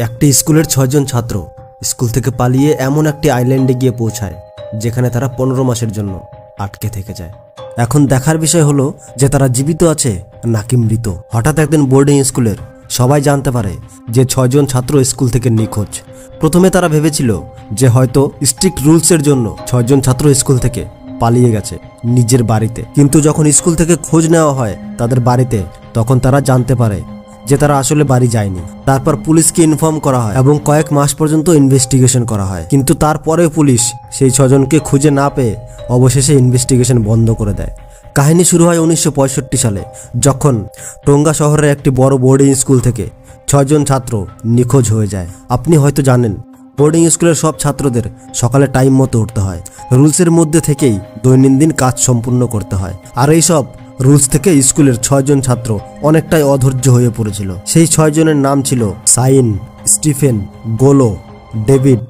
একটি স্কুলের ৬ জন ছাত্র স্কুল থেকে পালিয়ে এমন একটি আইল্যান্ডে গিয়ে পৌঁছায় যেখানে তারা ১৫ মাসের জন্য আটকে থেকে যায়। এখন দেখার বিষয় হলো যে তারা জীবিত আছে নাকি মৃত। হঠাৎ একদিন বোর্ডিং স্কুলের সবাই জানতে পারে যে ৬ জন ছাত্র স্কুল থেকে নিখোঁজ। প্রথমে তারা ভেবেছিল যে হয়তো স্ট্রিক্ট রুলসের জন্য ৬ জন ছাত্র স্কুল থেকে পালিয়ে গেছে নিজের বাড়িতে, কিন্তু যখন স্কুল থেকে খোঁজ নেওয়া হয় তাদের বাড়িতে, তখন তারা জানতে পারে যে তারা আসলে বাড়ি যায়নি। তারপর পুলিশকে ইনফর্ম করা হয় এবং কয়েক মাস পর্যন্ত ইনভেস্টিগেশন করা হয়, কিন্তু তারপরে পুলিশ সেই ৬ জনকে খুঁজে না পেয়ে অবশেষে ইনভেস্টিগেশন বন্ধ করে দেয়। কাহিনী শুরু হয় ১৯৬৫ সালে, যখন টোঙ্গা শহরের একটি বড় বোর্ডিং স্কুল থেকে ৬ জন ছাত্র নিখোঁজ হয়ে যায়। আপনি হয়তো জানেন বোর্ডিং স্কুলের সব ছাত্রদের সকালে টাইম মতো উঠতে হয়, রুলসের মধ্যে থেকেই দৈনন্দিন কাজ সম্পূর্ণ করতে হয়। আর এই সব রুলস থেকে স্কুলের ৬ জন ছাত্র অনেকটাই অধৈর্য হয়ে পড়েছিল। সেই ৬ জনের নাম ছিল সাইন, স্টিফেন, গোলো, ডেভিড,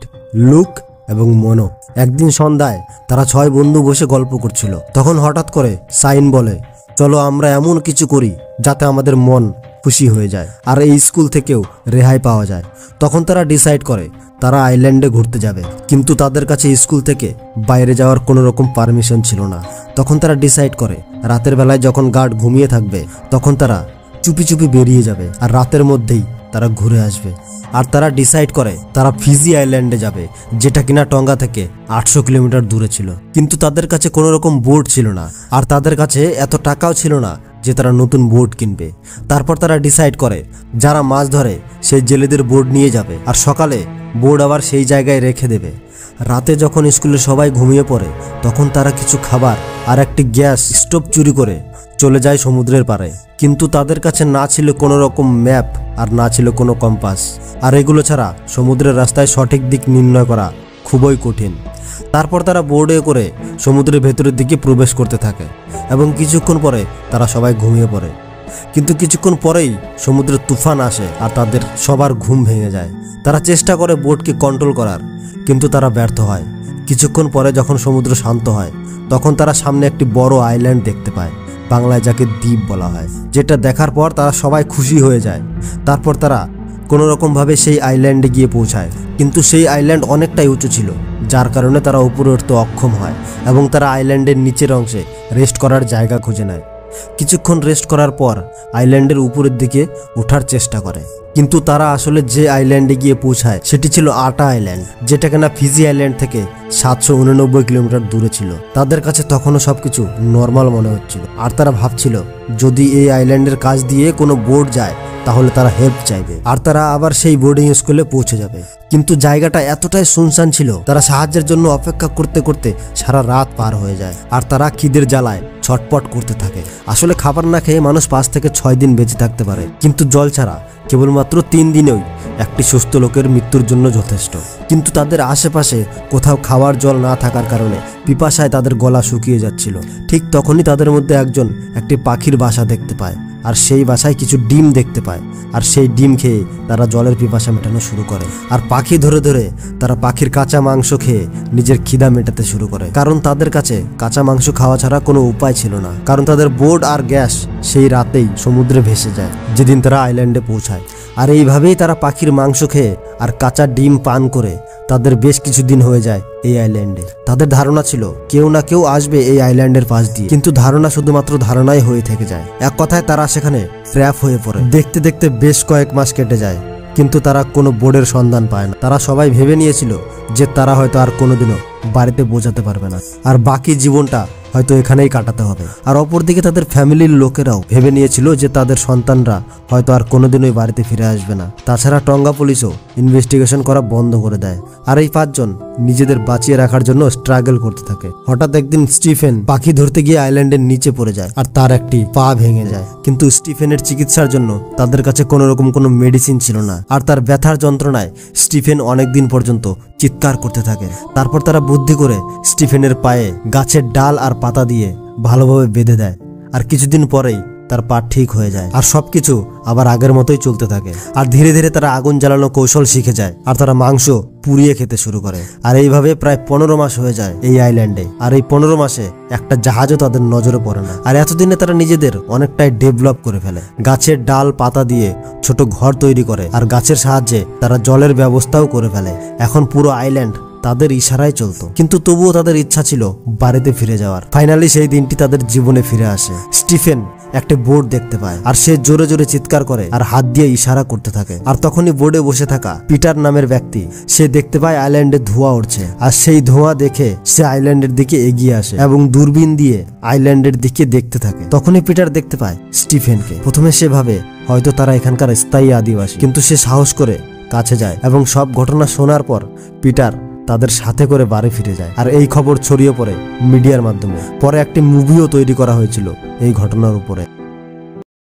লুক এবং মনো। একদিন সন্ধ্যায় তারা ৬ বন্ধু বসে গল্প করছিল। তখন হঠাৎ করে সাইন বলে, চলো আমরা এমন কিছু করি যাতে আমাদের মন খুশি হয়ে যায় আর এই স্কুল থেকেও রেহাই পাওয়া যায়। তখন তারা ডিসাইড করে তারা আইল্যান্ডে ঘুরতে যাবে, কিন্তু তাদের কাছে স্কুল থেকে বাইরে যাওয়ার কোনো রকম পারমিশন ছিল না। তখন তারা ডিসাইড করে রাতের বেলায় যখন গার্ড ঘুমিয়ে থাকবে তখন তারা চুপি চুপি বেরিয়ে যাবে আর রাতের মধ্যেই তারা ঘুরে আসবে। আর তারা ডিসাইড করে তারা ফিজি আইল্যান্ডে যাবে, যেটা কিনা টঙ্গা থেকে ৮০০ কিলোমিটার দূরে ছিল। কিন্তু তাদের কাছে কোনো রকম বোট ছিল না আর তাদের কাছে এত টাকাও ছিল না যে তারা নতুন বোট কিনবে। তারপর তারা ডিসাইড করে যারা মাছ ধরে সেই জেলেদের বোট নিয়ে যাবে আর সকালে বোট আবার সেই জায়গায় রেখে দেবে। রাতে যখন স্কুলে সবাই ঘুমিয়ে পড়ে তখন তারা কিছু খাবার আর একটি গ্যাস স্টোভ চুরি করে চলে যায় সমুদ্রের পাড়ে, কিন্তু তাদের কাছে না ছিল কোনো রকম ম্যাপ আর না ছিল কোনো কম্পাস, আর এগুলো ছাড়া সমুদ্রের রাস্তায় সঠিক দিক নির্ণয় করা খুবই কঠিন। তারপর তারা বোর্ডে করে সমুদ্রের ভেতরের দিকে প্রবেশ করতে থাকে এবং কিছুক্ষণ পরে তারা সবাই ঘুমিয়ে পড়ে। কিন্তু কিছুক্ষণ পরেই সমুদ্রের তুফান আসে আর তাদের সবার ঘুম ভেঙে যায়। তারা চেষ্টা করে বোটকে কন্ট্রোল করার, কিন্তু তারা ব্যর্থ হয়। কিছুক্ষণ পরে যখন সমুদ্র শান্ত হয় তখন তারা সামনে একটি বড় আইল্যান্ড দেখতে পায়, বাংলায় যাকে দ্বীপ বলা হয়, যেটা দেখার পর তারা সবাই খুশি হয়ে যায়। তারপর তারা কোনো রকমভাবে সেই আইল্যান্ডে গিয়ে পৌঁছায়, কিন্তু সেই আইল্যান্ড অনেকটাই উঁচু ছিল, যার কারণে তারা উপরে উঠতে অক্ষম হয় এবং তারা আইল্যান্ডের নিচের অংশে রেস্ট করার জায়গা খুঁজে নেয়। কিছুক্ষণ রেস্ট করার পর আইল্যান্ডের উপরের দিকে ওঠার চেষ্টা করে, কিন্তু তারা আসলে যে আইল্যান্ডে গিয়ে পৌঁছায় সেটি ছিল আটা আইল্যান্ড, যেটা কিনা ফিজি আইল্যান্ড থেকে ৭৮৯ কিলোমিটার দূরে ছিল। তাদের কাছে তখনও সবকিছু নর্মাল মনে হচ্ছিল আর তারা ভাবছিল যদি এই আইল্যান্ডের কাছ দিয়ে কোনো বোট যায় তাহলে তারা হেল্প চাইবে আর তারা আবার সেই বোর্ডিং স্কুলে পৌঁছে যাবে। কিন্তু জায়গাটা এতটাই শুনশান ছিল, তারা সাহায্যের জন্য অপেক্ষা করতে করতে সারা রাত পার হয়ে যায় আর তারা খিদের জ্বালায় ছটপট করতে থাকে। আসলে খাবার না খেয়ে মানুষ ৫ থেকে ৬ দিন বেঁচে থাকতে পারে, কিন্তু জল ছাড়া কেবলমাত্র ৩ দিনেই একটি সুস্থ লোকের মৃত্যুর জন্য যথেষ্ট। কিন্তু তাদের আশেপাশে কোথাও খাওয়ার জল না থাকার কারণে পিপাসায় তাদের গলা শুকিয়ে যাচ্ছিল। ঠিক তখনই তাদের মধ্যে একজন একটি পাখির বাসা দেখতে পায় আর সেই বাসায় কিছু ডিম দেখতে পায়, আর সেই ডিম খেয়ে তারা জলের পিপাসা মেটানো শুরু করে। আর পাখি ধরে ধরে তারা পাখির কাঁচা মাংস খেয়ে নিজের খিদা মেটাতে শুরু করে, কারণ তাদের কাছে কাঁচা মাংস খাওয়া ছাড়া কোনো উপায় ছিল না, কারণ তাদের বোট আর গ্যাস সেই রাতেই সমুদ্রে ভেসে যায় যেদিন তারা আইল্যান্ডে পৌঁছায়। আর এইভাবেই তারা পাখির মাংস খেয়ে আর কাঁচা ডিম পান করে তাদের বেশ কিছুদিন হয়ে যায় এই আইল্যান্ডে। তাদের ধারণা ছিল কেউ না কেউ আসবে এই আইল্যান্ডের পাশ দিয়ে, কিন্তু ধারণা শুধুমাত্র ধারণাই হয়ে থেকে যায়। এক কথায় তারা সেখানে ট্র্যাপ হয়ে পড়ে। দেখতে দেখতে বেশ কয়েক মাস কেটে যায়, কিন্তু তারা কোনো বোর্ডের সন্ধান পায় না। তারা সবাই ভেবে নিয়েছিল যে তারা হয়তো আর কোনোদিনও বাড়িতে পৌঁছাতে পারবে না আর বাকি জীবনটা হয়তো এখানেই কাটাতে হবে। আর অপরদিকে তাদের ফ্যামিলির লোকেরাও ভেবে নিয়েছিল যে তাদের সন্তানরা হয়তো আর কোনোদিনই বাড়িতে ফিরে আসবে না। তাছাড়া টঙ্গা পুলিশও ইনভেস্টিগেশন করা বন্ধ করে দেয় আর এই ৫ জন নিজেদের বাঁচিয়ে রাখার জন্য স্ট্রাগল করতে থাকে। হঠাৎ একদিন স্টিফেন পাখি ধরতে গিয়ে আইল্যান্ডের নিচে পড়ে যায় আর তার একটি পা ভেঙে যায়, কিন্তু স্টিফেনের চিকিৎসার জন্য তাদের কাছে কোনো রকম কোনো মেডিসিন ছিল না আর তার ব্যথার যন্ত্রণায় স্টিফেন অনেকদিন পর্যন্ত চিৎকার করতে থাকে। তারপর তারা বুদ্ধি করে স্টিফেনের পায়ে গাছের ডাল আর পাতা দিয়ে ভালোভাবে বেঁধে দেয় আর কিছুদিন পরেই তার পা ঠিক হয়ে যায় আর সবকিছু আবার আগের মতোই চলতে থাকে। আর ধীরে ধীরে তারা আগুন জ্বালানো কৌশল শিখে যায় আর তারা মাংস পুড়িয়ে খেতে শুরু করে। আর এইভাবে প্রায় 15 মাস হয়ে যায় এই আইল্যান্ডে। আর এই 15 মাসে একটা জাহাজও তাদের নজরে পড়ে না। আর এতদিনে তারা নিজেদের অনেকটাই ডেভেলপ করে ফেলে। গাছের ডাল পাতা দিয়ে ছোট ঘর তৈরি করে আর গাছের সাহায্যে তারা জলের ব্যবস্থাও করে ফেলে। এখন পুরো আইল্যান্ড তাদের ইশারায় চলতো, কিন্তু তবুও তাদের ইচ্ছা ছিল বাড়িতে ফিরে যাওয়ার। ফাইনালি সেই দিনটি তাদের জীবনে ফিরে আসে। স্টিফেন একটা বোর্ড দেখতে পায় আর সে জোরে জোরে চিৎকার করে আর হাত দিয়ে ইশারা করতে থাকে। আর তখনই বোর্ডে বসে থাকা পিটার নামের ব্যক্তি সে দেখতে পায় আইল্যান্ডে ধোঁয়া উঠছে। আর সেই ধোঁয়া দেখে সে আইল্যান্ডের দিকে এগিয়ে আসে এবং দূরবীন দিয়ে আইল্যান্ডের দিকে দেখতে থাকে। তখনই পিটার দেখতে পায় স্টিফেনকে। প্রথমে সে ভাবে হয়তো তারা এখানকার স্থায়ী আদিবাসী, কিন্তু সে সাহস করে কাছে যায় এবং সব ঘটনা শোনার পর পিটার তাদের সাথে করে বাড়ি ফিরে যায়। আর এই খবর ছড়িয়ে পড়ে মিডিয়ার মাধ্যমে। পরে একটি মুভিও তৈরি করা হয়েছিল এই ঘটনার উপরে।